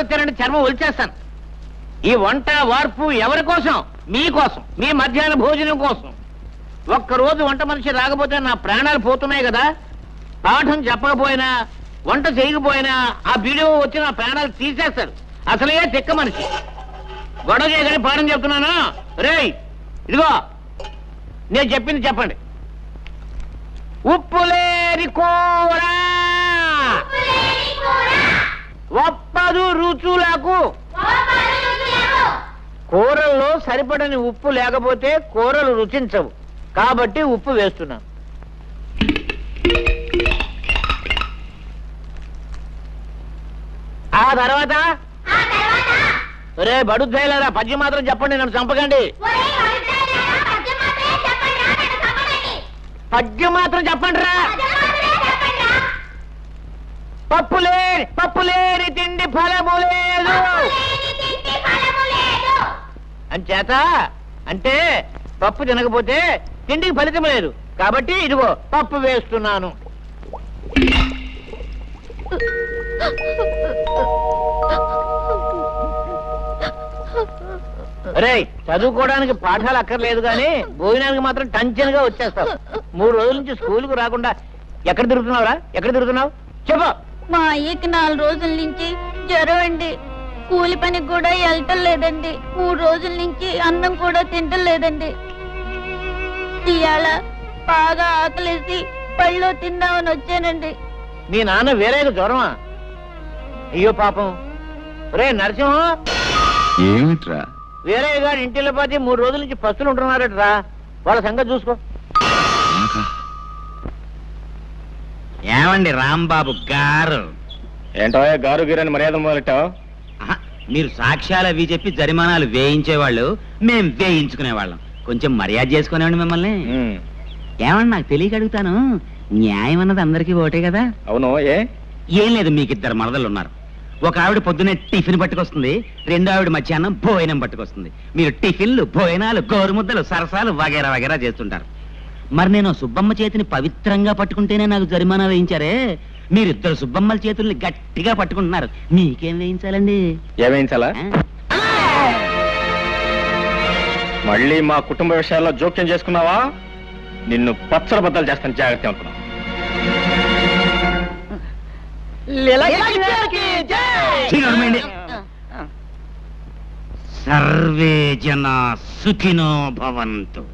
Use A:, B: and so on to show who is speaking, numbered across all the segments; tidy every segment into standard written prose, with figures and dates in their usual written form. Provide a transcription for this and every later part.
A: వచ్చారంటే చర్మం ఒలిచేస్తాను. ఈ వంట వార్పు ఎవరి కోసం? మీకోసం, మీ మధ్యాహ్న భోజనం కోసం. ఒక్కరోజు వంట మనిషి రాకపోతే నా ప్రాణాలు పోతున్నాయి కదా. పాఠం చెప్పకపోయినా, వంట చేయకపోయినా ఆ వీడియో వచ్చి నా ప్రాణాలు తీసేస్తాడు. అసలే తిక్క మనిషి. గొడవ చేయగానే పాఠం చెప్తున్నాను. రేయ్ ఇదిగో నేను చెప్పింది చెప్పండి. ఉప్పులేని కూర ఒప్పదు రుచులకు. కూరల్లో సరిపడని ఉప్పు లేకపోతే కూరలు రుచించవు. కాబట్టి ఉప్పు వేస్తున్నాను. ఆ తర్వాత రే బడుద్దాయిలారా పద్యం మాత్రం చెప్పండి, నన్ను చంపకండి. పద్యం మాత్రం చెప్పండి రా. పప్పులేని తిండి ఫలము లేదు అంచేత అంటే పప్పు తినకపోతే తిండికి ఫలితం లేదు. కాబట్టి ఇదిగో పప్పు వేస్తున్నాను. రే చదువుకోవడానికి పాఠాలు అక్కర్లేదు కానీ భోజనానికి మాత్రం టెన్షన్ గా వచ్చేస్తావు. 3 రోజుల నుంచి స్కూల్కు రాకుండా ఎక్కడ తిరుగుతున్నావురా? ఎక్కడ తిరుగుతున్నావు చెప్పు.
B: మా అయ్యకి 4 రోజుల నుంచి జ్వరం అండి. కూలి పనికి కూడా వెళ్ళటం లేదండి. 3 రోజుల నుంచి అన్నం కూడా తింటం లేదండి. ఇవాళ బాగా ఆకలేసి పళ్ళు తిందామని వచ్చానండి.
A: మీ నాన్న వేరేగా జ్వరమా? అయ్యో పాపం. రే నరసింహం,
C: ఏమిట్రా?
A: వేరే గారి ఇంటిలో పోతే 3 రోజుల నుంచి పస్తులు ఉంటున్నారట్రా. వాళ్ళ సంగతి చూసుకో.
D: ఏమండి రాంబాబు గారు?
C: ఏంటో గారు గీరని మర్యాద మొదలెట్టావు?
D: మీరు సాక్ష్యాలు అవి చెప్పి జరిమానాలు వేయించేవాళ్ళు, మేం వేయించుకునేవాళ్ళం. కొంచెం మర్యాద చేసుకునేవాడి మిమ్మల్ని. ఏమన్నా నాకు తెలియక అడుగుతాను, న్యాయం అన్నది అందరికీ ఒకటే కదా?
C: అవును.
D: ఏం లేదు, మీకు 2 మరదలు ఉన్నారు. ఒక ఆవిడ పొద్దునే టిఫిన్ పట్టుకొస్తుంది, 2వ ఆవిడ మధ్యాహ్నం భోజనం పట్టుకొస్తుంది. మీరు టిఫిన్లు, భోజనాలు, గోరుముద్దలు, సరసాలు వగేరా వగేరా చేస్తుంటారు. మరి నేను సుబ్బమ్మ చేతిని పవిత్రంగా పట్టుకుంటేనే నాకు జరిమానా వేయించారే, మీరిద్దరు సుబ్బమ్మల చేతుల్ని గట్టిగా పట్టుకుంటున్నారు. మీకేం వేయించాలండి?
C: ఏమేయించాలా? మళ్ళీ మా కుటుంబ విషయాల్లో జోక్యం చేసుకున్నావా నిన్ను పచ్చల బద్దలు చేస్తాను, జాగ్రత్త అనుకున్నావు.
D: సర్వే జన సుఖినో భవంతు.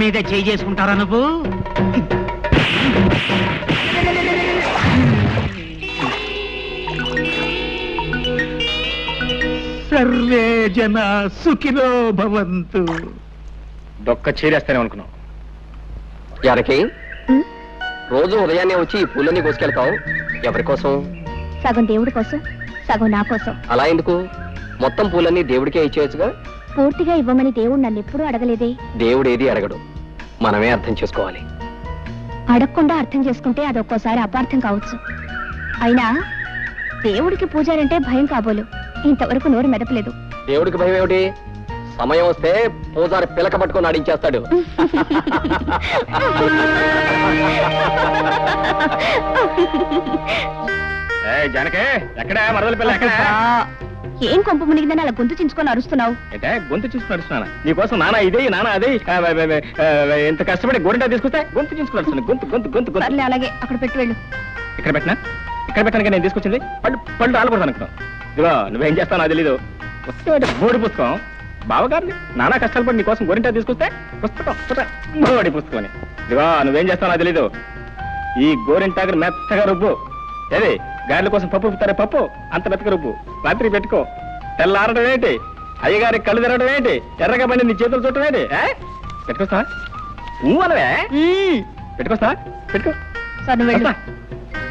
D: మీద చేయి చేసుకుంటారా నువ్వు? సర్వే జన సుఖినో భవంతు.
C: దొక్క చేరేస్తానే అనుకున్నావు.
E: ఎవరికి రోజు ఉదయాన్నే వచ్చి ఈ పూలన్నీ కోసుకెళ్తావు? ఎవరి కోసం?
B: సగం దేవుడి కోసం, సగం నా కోసం.
E: అలా ఎందుకు? మొత్తం పూలన్నీ దేవుడికే ఇచ్చేయచ్చుగా.
B: పూర్తిగా ఇవ్వమని దేవుడు నన్ను ఎప్పుడూ అడగలేదే.
E: దేవుడు ఏది అడగడు, మనమే అర్థం చేసుకోవాలి.
B: అడగకుండా అర్థం చేసుకుంటే అదొక్కోసారి అపార్థం కావచ్చు. అయినా దేవుడికి పూజారంటే భయం కాబోలు. ఇంతవరకు నోరు మెదపలేదు.
E: దేవుడికి భయం ఏమిటి? సమయం వస్తే పూజారి పిలక పట్టుకొని ఆడించేస్తాడు.
C: జానకే ఎక్కడ మరదల పిల్ల ఎక్కడ?
B: ఏం కొంప మునిగిందని అలా గొంతు చించుకొని అరుస్తున్నావు?
C: అంటే గొంతు చూసుకుని నడుస్తున్నాను నీకోసం. నానా ఇదే నానా అదే ఎంత కష్టపడి గోరింటా తీసుకొస్తే గొంతు చూసుకుని గొంతు గొంతు గొంతు గొంతు.
B: సర్లే, అలాగే అక్కడ పెట్టి వెళ్ళు.
C: ఇక్కడ పెట్టినా ఇక్కడ పెట్టాను నేను తీసుకొచ్చింది పళ్ళు ఆలకూడదు అనుకున్నాను. ఇదిగో నువ్వేం చేస్తావు నాకు తెలీదు. పుస్తకం బోడి పుస్తకం బావగారిని నానా కష్టాలు పడి నీకోసం గోరింటా తీసుకొస్తే పుస్తకం బోడి పుస్తకం. ఇదిగో నువ్వేం చేస్తావు నాకు తెలీదు. ఈ గోరింటాకు మెత్తగా రుబ్బు. ఏది గారెల కోసం పప్పు రుబ్బుతారే పప్పు అంత మెత్తగా రుబ్బు. రాత్రి పెట్టుకో. తెల్లారడం ఏంటి? అయ్యగారికి కళ్ళు తిరగడం ఏంటి? ఎర్రగా పడి నీ చేతులు చుట్టం ఏంటి? పెట్టుకొస్తా అనవే పెట్టుకొస్తా పెట్టుకో.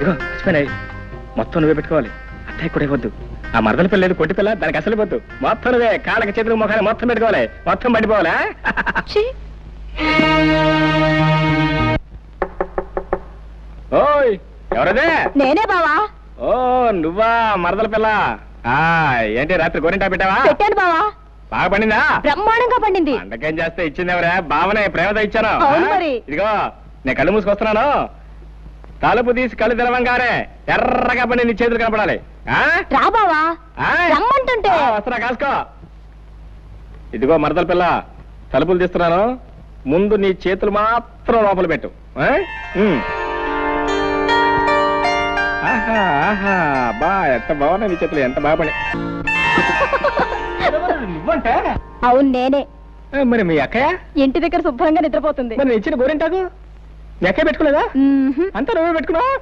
C: ఇదిగో మర్చిపోయినాయి మొత్తం నువ్వే పెట్టుకోవాలి. అత్తయ్య కూడా ఇవ్వద్దు. ఆ మరదల పిల్ల లేదు కొట్టి పిల్ల దానికి అసలు ఇవ్వద్దు. మొత్తం నువ్వే కాళ్ళకి చేతులు మొఖాన్ని మొత్తం పెట్టుకోవాలి. మొత్తం పడిపోవాలా? ఓయ్ ఎవరదే?
B: నేనే బావా.
C: ఓ నువ్వా మరదల పిల్ల? ఏంటి రాత్రి గోరింటా పెట్టావా?
B: పెట్టాను బావా.
C: బాగా పండిందా?
B: బ్రహ్మాండంగా పండింది.
C: అండకేం చేస్తే ఇచ్చింది ఎవరా? బావనే ప్రేమతో ఇచ్చాను. ఇదిగో నేను కళ్ళు మూసుకొస్తున్నాను. తలుపు తీసి కళ్ళు తెరవంగానే ఎర్రగా పడి నీ చేతులు కనపడాలి.
B: రా బావా, రమ్మంటుంటే.
C: వస్తున్నా కాసుకో. ఇదిగో మరదల పిల్ల తలుపులు తీస్తున్నాను. ముందు నీ చేతులు మాత్రం లోపల పెట్టు. ఆహా బా ఎంత బాగున్నాయి నీ చేతులు. ఎంత బాగా పడి. నువ్వంటే?
B: అవును నేనే.
C: మరి మీ అక్కయ్య
B: ఇంటి దగ్గర శుభ్రంగా నిద్రపోతుంది.
C: మరి ఇచ్చిన గోరింటాకు మీ అక్కయ్య పెట్టుకోలేదా? అంతా నువ్వే పెట్టుకున్నావా?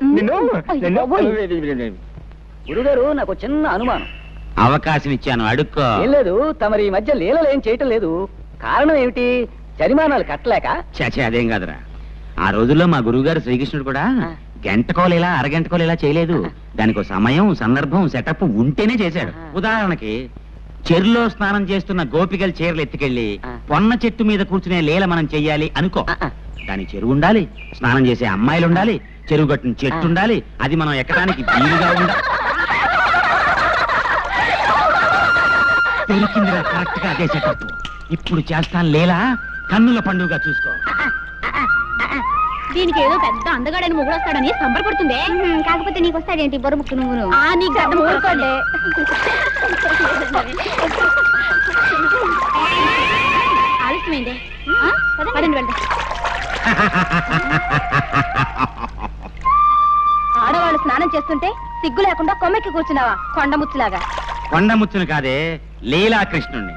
F: గురుగారు నాకు చిన్న అనుమానం.
D: అవకాశం ఇచ్చాను అడుక్కో.
F: ఏం లేదు, తమరి ఈ మధ్య లీలలు ఏం చేయటం లేదు. కారణం ఏమిటి? జరిమానాలు కట్టలేక?
D: చచ్చే అదేం కాదురా. ఆ రోజుల్లో మా గురువుగారు శ్రీకృష్ణుడు కూడా గంటకోలేలా అరగంటకోలేలా చేయలేదు. దానికి సమయం సందర్భం సెటప్ ఉంటేనే చేశాడు. ఉదాహరణకి చెరులో స్నానం చేస్తున్న గోపికల చీరలు ఎత్తుకెళ్లి పొన్న చెట్టు మీద కూర్చునే లీల మనం చెయ్యాలి అనుకో. దానికి చెరువు ఉండాలి, స్నానం చేసే అమ్మాయిలు ఉండాలి, చెరువు గట్టున చెట్టు ఉండాలి. అది మనం ఎక్కడానికి వీలుగా ఉండాలి. దొరికిందిరా కరెక్ట్ గా అదే సెటప్. ఇప్పుడు చేస్తాను లీలా, కన్నుల పండుగ చూసుకో.
B: దీనికి ఏదో పెద్ద అందగాడని మొగుడొస్తాడని సంబరపడుతుంది. కాకపోతే నీకు వస్తాడేంటి బొరముక్కు నువ్వు? ఊరుకోండి. ఆలస్యమైంది. పదండి వెళ్దాం. ఆడవాళ్ళు స్నానం చేస్తుంటే సిగ్గు లేకుండా కొమ్మెక్కి కూర్చున్నావా కొండముచ్చులాగా?
D: కొండముచ్చును కాదే, లీలాకృష్ణుణ్ణి.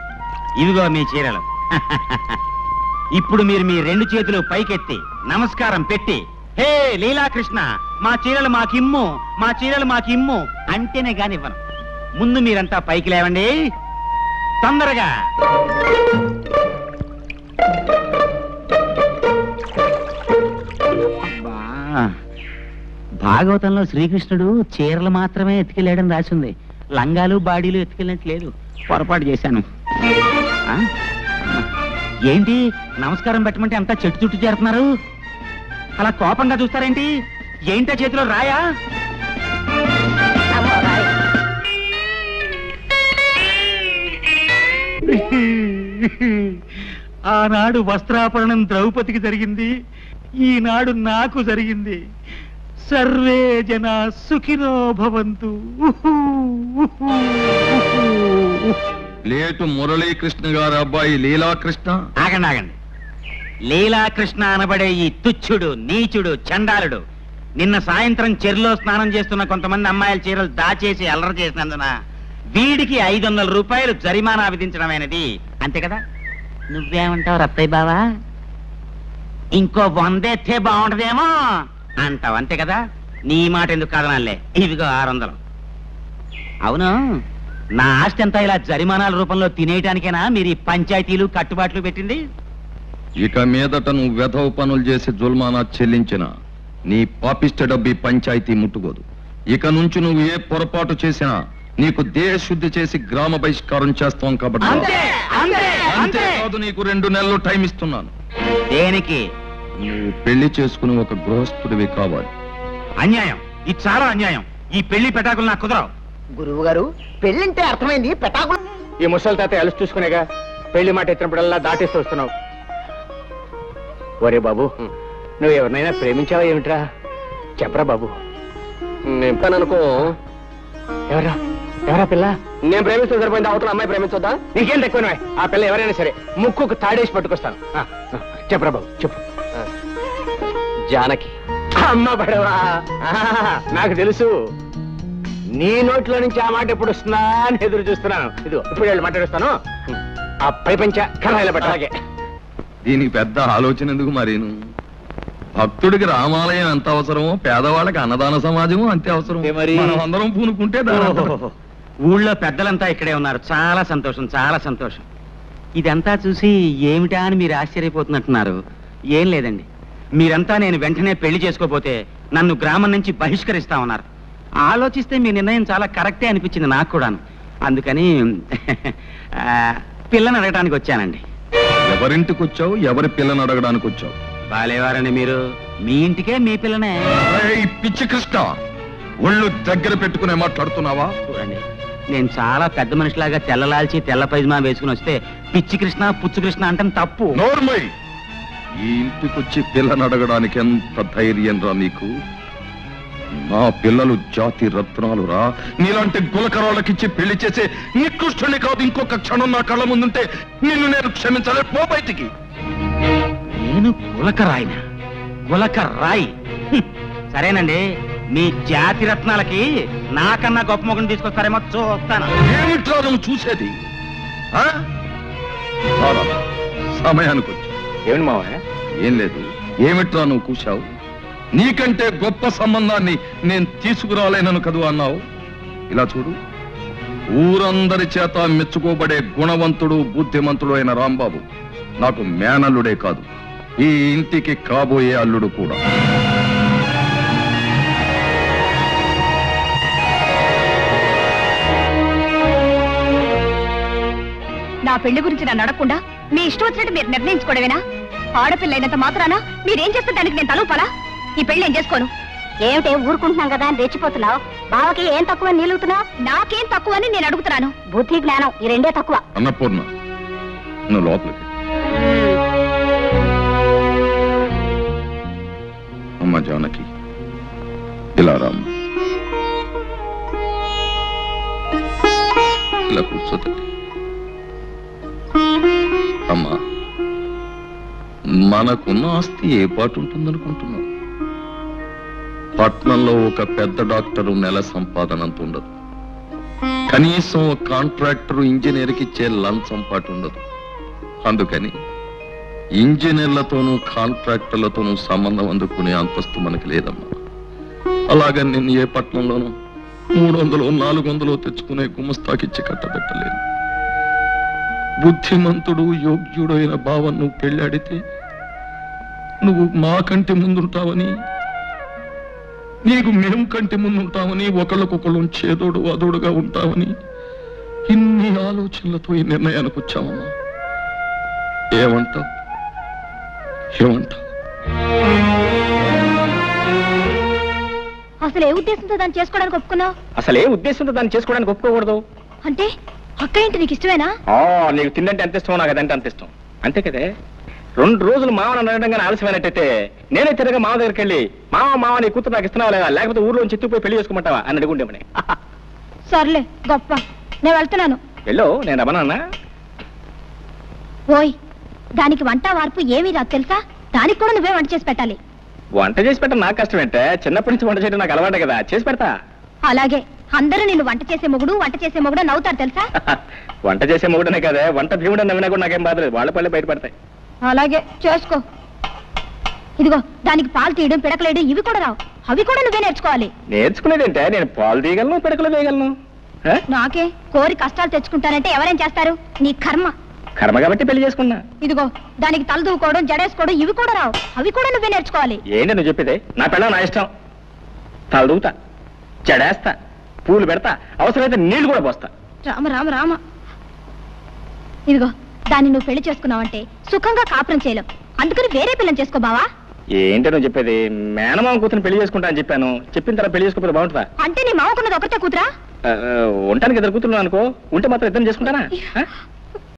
D: ఇవిగో మీ చీరలు. ఇప్పుడు మీరు మీ రెండు చేతులు పైకెత్తి నమస్కారం పెట్టి హే లీలాకృష్ణ మా చీరలు మాకిమ్ము, మా చీరలు మాకిమ్ము అంటేనే కానివ్వను. ముందు మీరంతా పైకి లేవండి తొందరగా. భాగవతంలో శ్రీకృష్ణుడు చీరలు మాత్రమే ఎత్తుకెళ్ళాడని రాసింది. లంగాలు బాడీలు ఎత్తుకెళ్ళినట్లేదు. పొరపాటు చేశాను. ఏంటి నమస్కారం పెట్టమంటే అంతా చెట్టు చుట్టూ చేరుతున్నారు? అలా కోపంగా చూస్తారేంటి? ఏంటో చేతిలో రాయా? ఆనాడు వస్త్రాపరణం ద్రౌపదికి జరిగింది, ఈనాడు నాకు జరిగింది. సర్వే జన సుఖినో భవంతు.
G: లేటు మురళీకృష్ణ గారు అబ్బాయి లీలాకృష్ణ.
D: ఆగండి ఆగండి. లీలాకృష్ణ అనబడే ఈ తుచ్చుడు నీచుడు చండాలుడు నిన్న సాయంత్రం చెరులో స్నానం చేస్తున్న కొంతమంది అమ్మాయిల చీరలు దాచేసి అల్లరి చేసినందున వీడికి 500 రూపాయలు జరిమానా విధించడమైనది. అంతే కదా? నువ్వేమంటావు రత్తయ్య బావా? ఇంకో 100 ఎత్తే బాగుంటదేమో అంటావు. అంతే కదా? నీ మాట ఎందుకు కాదనాలే. ఇదిగో 600. అవును, నా ఆస్తి అంతా ఇలా జరిమానాల రూపంలో తినేయటానికేనా మీరు ఈ పంచాయతీలు కట్టుబాట్లు పెట్టింది?
G: ఇక మీదట నువ్వు వెధవ పనులు చేసి జుల్మానా చెల్లించిన నీ పాపిష్ట డబ్బి పంచాయతీ ముట్టుకోదు. ఇక నుంచి నువ్వు ఏ పొరపాటు చేసినా నీకు దేశశుద్ధి చేసి గ్రామ బహిష్కారం చేస్తాం కాబట్టి అంతేకాదు, నీకు 2 నెలలు టైం ఇస్తున్నాను.
D: దేనికి?
G: నువ్వు పెళ్లి చేసుకుని ఒక గృహస్థుడివి కావాలి.
D: అన్యాయం, ఇది చాలా అన్యాయం. ఈ పెళ్లి పెటాకులు నాకు కుదరవు.
F: గురువు గారు పెళ్ళంటే అర్థమైంది, పెటాకులు.
C: ఈ ముసలి తాత అలసి చూసుకునేగా పెళ్లి మాట ఎత్తినప్పుడల్లా దాటేస్తూ వస్తున్నావు. ఒరే బాబు, నువ్వు ఎవరినైనా ప్రేమించావా ఏమిట్రా? చెప్పరా బాబు.
E: నేను అనుకో.
C: ఎవరా ఎవరా పిల్ల?
E: నేను ప్రేమిస్తే సరిపోయింది, అవతల అమ్మాయి ప్రేమించొద్దా?
C: నీకేం తక్కువ. ఆ పిల్ల ఎవరైనా సరే ముక్కుకు తాడేసి పట్టుకొస్తాను. చెప్పరా బాబు చెప్పు.
E: జానకి.
C: అమ్మ పడవా, నాకు తెలుసు. నీ నోట్లో నుంచి ఆ మాట ఎప్పుడు వస్తుందా అని ఎదురు చూస్తున్నాను. ఇదిగో ఇప్పుడు వెళ్ళి మాట్లాడుస్తాను. ఆ పై పంచ కళాయిల పట్ట. అలాగే.
G: దీనికి పెద్ద ఆలోచన ఎందుకు మరీను? భక్తుడికి రామాలయం ఎంత అవసరమో పేదవాళ్ళకి అన్నదాన సమాజము అంతే అవసరం. మనం అందరం పూనుకుంటే
D: ఊళ్ళో పెద్దలంతా ఇక్కడే ఉన్నారు. చాలా సంతోషం, చాలా సంతోషం. ఇదంతా చూసి ఏమిటా అని మీరు ఆశ్చర్యపోతున్నట్టున్నారు. ఏం లేదండి, మీరంతా నేను వెంటనే పెళ్లి చేసుకోపోతే నన్ను గ్రామం నుంచి బహిష్కరిస్తా ఉన్నారు. ఆలోచిస్తే మీ నిర్ణయం చాలా కరెక్టే అనిపించింది నాకు కూడాను. అందుకని పిల్లని అడగడానికి వచ్చానండి.
G: ఎవరింటికి వచ్చావు? ఎవరి పిల్లని అడగడానికి వచ్చావు?
D: బాలేవారని మీరు, మీ ఇంటికే మీ పిల్లనే.
G: పిచ్చి కృష్ణ, ఒళ్ళు దగ్గర పెట్టుకునే మాట్లాడుతున్నావా?
D: చూడండి, నేను చాలా పెద్ద మనిషిలాగా తెల్లలాల్చి తెల్ల పైజమా వేసుకుని వస్తే పిచ్చి కృష్ణ పుచ్చు కృష్ణ అంటే తప్పు.
G: నోర్మై, ఈ ఇంటికొచ్చి పిల్లని అడగడానికి ఎంత ధైర్యం రా నీకు? నా పిల్లలు జాతి రత్నాలు రా. నీలాంటి గులకరాళ్ళకిచ్చి పెళ్లి చేసే నికృష్టుని కాదు. ఇంకొక క్షణం నా కళ్ళ ముందుంటే నిన్ను నేను క్షమించలే. పో బయటికి.
D: నేను గులకరాయినా? గులకరాయి? సరేనండి, మీ జాతి రత్నాలకి నాకన్నా గొప్ప మొగను తీసుకొస్తారేమో చూస్తాను.
G: ఏమిట్రా నువ్వు చూసేది? సమయానికి వచ్చి
C: ఏమిటి మావయ్య?
G: ఏం లేదు. ఏమిట్రా నువ్వు కూర్చావు? నీకంటే గొప్ప సంబంధాన్ని నేను తీసుకురాలేనను కదూ అన్నావు. ఇలా చూడు, ఊరందరి చేత మెచ్చుకోబడే గుణవంతుడు బుద్ధిమంతుడు అయిన రాంబాబు నాకు మేనల్లుడే కాదు, ఈ ఇంటికి కాబోయే అల్లుడు కూడా.
B: నా పెళ్లి గురించి నన్ను అడగకుండా మీ ఇష్టం వచ్చినట్టు మీరు నిర్ణయించుకోవడమేనా? ఆడపిల్లైనంత మాత్రాన మీరేం చేస్తే దానికి నేను తలూపాలా? ఈ పెళ్లి నేను చేసుకోను. ఏమిటే ఊరుకుంటున్నాం కదా అని రెచ్చిపోతున్నావు? బావకి ఏం తక్కువ నిలుగుతున్నావు? నాకేం తక్కువ అని నేను అడుగుతున్నాను. బుద్ధి జ్ఞానం ఈ రెండే తక్కువ.
G: అన్నపూర్ణ, నువ్వు లోపలికి. అమ్మ జానకి, ఇలా రామ్మ. ఇలా కూర్చోదండి. అమ్మా, మనకున్న ఆస్తి ఏ పాటు ఉంటుందనుకుంటున్నావు? పట్నంలో ఒక పెద్ద డాక్టరు నెల సంపాదన అంత ఉండదు. కనీసం ఒక కాంట్రాక్టర్ ఇంజనీర్కి ఇచ్చే లంచం పాటు ఉండదు. అందుకని ఇంజనీర్లతోనూ కాంట్రాక్టర్లతోనూ సంబంధం అందుకునే అంతస్తు మనకి లేదమ్మా. అలాగని నేను ఏ పట్నంలోనూ 300 400 తెచ్చుకునే గుమస్తాకిచ్చి కట్టబెట్టలేదు. బుద్ధిమంతుడు యోగ్యుడు అయిన భావం నువ్వు పెళ్ళాడితే నువ్వు మా కంటి ముందుంటావని, నీకు మేము కంటి ముందుంటామని, ఒకళ్ళకొకళ్ళు చేదోడు అదోడుగా ఉంటామని ఇన్ని ఆలోచనలతో ఈ నిర్ణయానికి వచ్చామమ్మా. ఏమంటావు? ఏమంటావు?
B: అసలు ఏ ఉద్దేశంతో దాన్ని చేసుకోవడానికి ఒప్పుకున్నావు?
C: అసలు ఏ ఉద్దేశంతో దాన్ని చేసుకోవడానికి ఒప్పుకోకూడదు
B: అంటే అక్క ఏంటి నీకు ఇష్టమేనా?
C: నీకు తిందంటే ఎంత ఇష్టమో నాకు అదంటే అంత ఇష్టం. అంతే కదే. 2 రోజులు మామని అనడంగా ఆలస్యమైనట్టయితే నేనే తిరగా మామ దగ్గరికి వెళ్ళి మామ నీ కూతురు నాకు ఇస్తున్నావా లేదా, లేకపోతే ఊర్లో చెత్తుపోయి పెళ్లి చేసుకోమంటావా అని అడుగుండేమని.
B: సర్లే గొప్ప, నేను వెళ్తున్నాను.
C: వెళ్ళు, నేను రమణన్నా.
B: ఓయ్, దానికి వంట వార్పు ఏమీ రాదు తెలుసా? దానికి కూడా నువ్వే వంట చేసి పెట్టాలి.
C: వంట చేసి పెట్టడం నాకు కష్టం అంటే, చిన్నప్పటి నుంచి వంట చేయడం నాకు అలవాటే కదా, చేసి పెడతా.
B: అలాగే అందరూ నిన్ను వంట చేసే మొగుడు నవ్వుతారు తెలుసా?
C: వంట చేసే మొగుడనే కదా, వంట భీముడు నవ్వినా కూడా నాకేం బాధలేదు, వాళ్ళ పళ్ళే బయటపడతాయి.
B: అలాగే చేసుకో. ఇదిగో, దానికి పాలు తీయడం పిడకలేయడం ఇవి కూడా రావు, అవి కూడా నువ్వే నేర్చుకోవాలి.
C: నేర్చుకునేదంటే నేను పాలు తీయగలను, పిడకలు వేయగలను.
B: నాకే కోరి కష్టాలు తెచ్చుకుంటానంటే ఎవరేం చేస్తారు? నీ కర్మ.
C: కర్మ కాబట్టి పెళ్లి చేసుకున్నా.
B: ఇదిగో, దానికి తల దూకోవడం జడేసుకోవడం ఇవి కూడా రావు, అవి కూడా నువ్వే నేర్చుకోవాలి.
C: ఏంటి నువ్వు చెప్పేది? నా పిల్ల నా ఇష్టం. తల దూకుతా, జడేస్తా, పూలు పెడతా, అవసరమైతే నీళ్లు కూడా పోస్తా.
B: రామ రామ రామ. ఇదిగో, దాన్ని నువ్వు పెళ్లి చేసుకున్నావంటే సుఖంగా కాపురం చేయలేవు. అందుకని వేరే పిల్లని చేసుకో బావా.
C: ఏంటో నువ్వు చెప్పేది? మేనమామ కూతురు పెళ్లి చేసుకుంటా అని చెప్పాను. చెప్పిన తర్వాత పెళ్లి చేసుకోకపోతే బాగుంటుందా?
B: అంటే నీ మామకున్నది ఒకటే కూతురా?
C: ఉండటానికి ఇద్దరు కూతురు అనుకో, ఉంటే మాత్రం ఇద్దరు చేసుకుంటానా?